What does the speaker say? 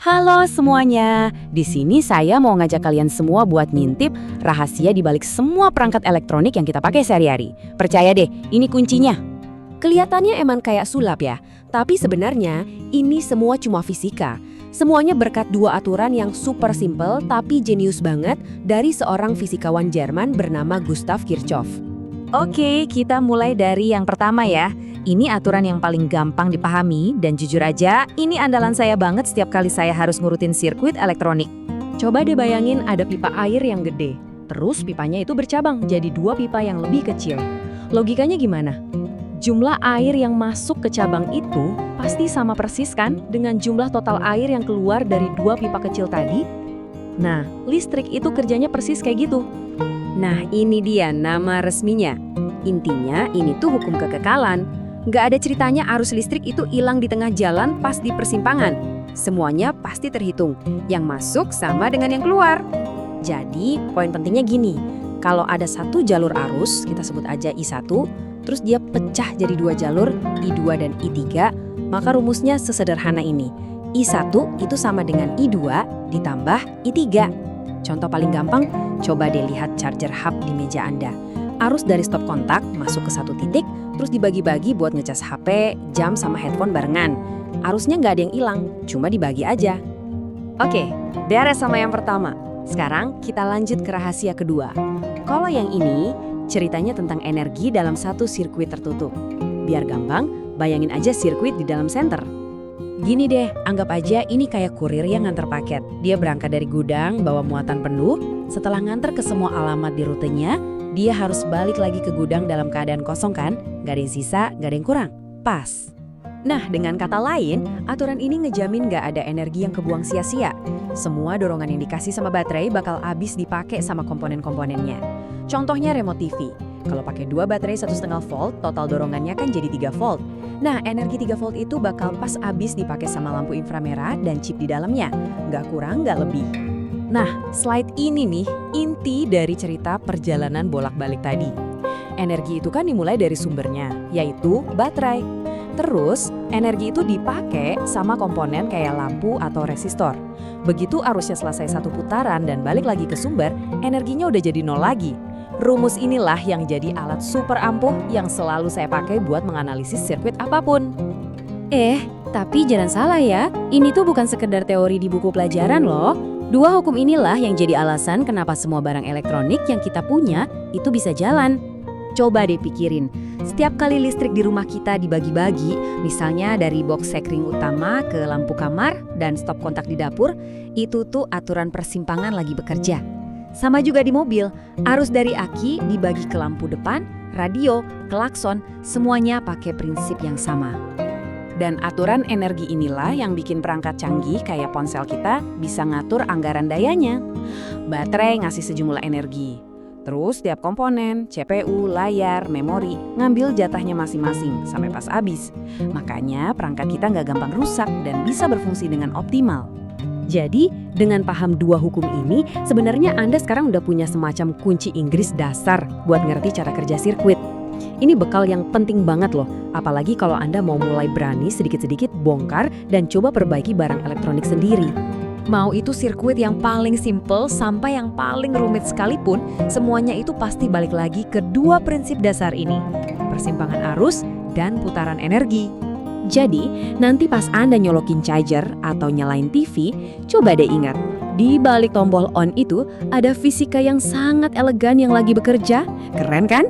Halo semuanya, di sini saya mau ngajak kalian semua buat ngintip rahasia di balik semua perangkat elektronik yang kita pakai sehari-hari. Percaya deh, ini kuncinya. Kelihatannya emang kayak sulap ya, tapi sebenarnya ini semua cuma fisika. Semuanya berkat dua aturan yang super simple tapi jenius banget dari seorang fisikawan Jerman bernama Gustav Kirchhoff. Oke, kita mulai dari yang pertama ya. Ini aturan yang paling gampang dipahami dan jujur aja, ini andalan saya banget setiap kali saya harus ngurutin sirkuit elektronik. Coba deh bayangin ada pipa air yang gede, terus pipanya itu bercabang jadi dua pipa yang lebih kecil. Logikanya gimana? Jumlah air yang masuk ke cabang itu pasti sama persis kan dengan jumlah total air yang keluar dari dua pipa kecil tadi? Nah, listrik itu kerjanya persis kayak gitu. Nah, ini dia nama resminya. Intinya ini tuh hukum kekekalan. Nggak ada ceritanya arus listrik itu hilang di tengah jalan pas di persimpangan. Semuanya pasti terhitung. Yang masuk sama dengan yang keluar. Jadi, poin pentingnya gini. Kalau ada satu jalur arus, kita sebut aja I1, terus dia pecah jadi dua jalur, I2 dan I3, maka rumusnya sesederhana ini. I1 itu sama dengan I2 ditambah I3. Contoh paling gampang, coba deh lihat charger hub di meja Anda. Arus dari stop kontak masuk ke satu titik, terus dibagi-bagi buat ngecas HP, jam sama headphone barengan. Arusnya nggak ada yang hilang, cuma dibagi aja. Oke, beres sama yang pertama. Sekarang kita lanjut ke rahasia kedua. Kalau yang ini, ceritanya tentang energi dalam satu sirkuit tertutup. Biar gampang, bayangin aja sirkuit di dalam senter. Gini deh, anggap aja ini kayak kurir yang nganter paket. Dia berangkat dari gudang, bawa muatan penuh. Setelah nganter ke semua alamat di rutenya, dia harus balik lagi ke gudang dalam keadaan kosong kan? Gak ada yang sisa, gak ada yang kurang. Pas. Nah, dengan kata lain, aturan ini ngejamin gak ada energi yang kebuang sia-sia. Semua dorongan yang dikasih sama baterai bakal habis dipakai sama komponen-komponennya. Contohnya remote TV. Kalau pakai 2 baterai 1,5 volt, total dorongannya kan jadi 3 volt. Nah, energi 3 volt itu bakal pas habis dipakai sama lampu inframerah dan chip di dalamnya. Gak kurang, gak lebih. Nah, slide ini nih, inti dari cerita perjalanan bolak-balik tadi. Energi itu kan dimulai dari sumbernya, yaitu baterai. Terus, energi itu dipakai sama komponen kayak lampu atau resistor. Begitu arusnya selesai satu putaran dan balik lagi ke sumber, energinya udah jadi nol lagi. Rumus inilah yang jadi alat super ampuh yang selalu saya pakai buat menganalisis sirkuit apapun. Tapi jangan salah ya, ini tuh bukan sekedar teori di buku pelajaran loh. Dua hukum inilah yang jadi alasan kenapa semua barang elektronik yang kita punya itu bisa jalan. Coba deh pikirin, setiap kali listrik di rumah kita dibagi-bagi, misalnya dari box sekring utama ke lampu kamar dan stop kontak di dapur, itu tuh aturan persimpangan lagi bekerja. Sama juga di mobil, arus dari aki dibagi ke lampu depan, radio, klakson, semuanya pakai prinsip yang sama. Dan aturan energi inilah yang bikin perangkat canggih kayak ponsel kita bisa ngatur anggaran dayanya. Baterai ngasih sejumlah energi. Terus tiap komponen, CPU, layar, memori, ngambil jatahnya masing-masing sampai pas habis. Makanya perangkat kita nggak gampang rusak dan bisa berfungsi dengan optimal. Jadi, dengan paham dua hukum ini, sebenarnya Anda sekarang udah punya semacam kunci Inggris dasar buat ngerti cara kerja sirkuit. Ini bekal yang penting banget loh, apalagi kalau Anda mau mulai berani sedikit-sedikit bongkar dan coba perbaiki barang elektronik sendiri. Mau itu sirkuit yang paling simple sampai yang paling rumit sekalipun, semuanya itu pasti balik lagi ke dua prinsip dasar ini, persimpangan arus dan putaran energi. Jadi, nanti pas Anda nyolokin charger atau nyalain TV, coba deh ingat, di balik tombol on itu ada fisika yang sangat elegan yang lagi bekerja. Keren kan?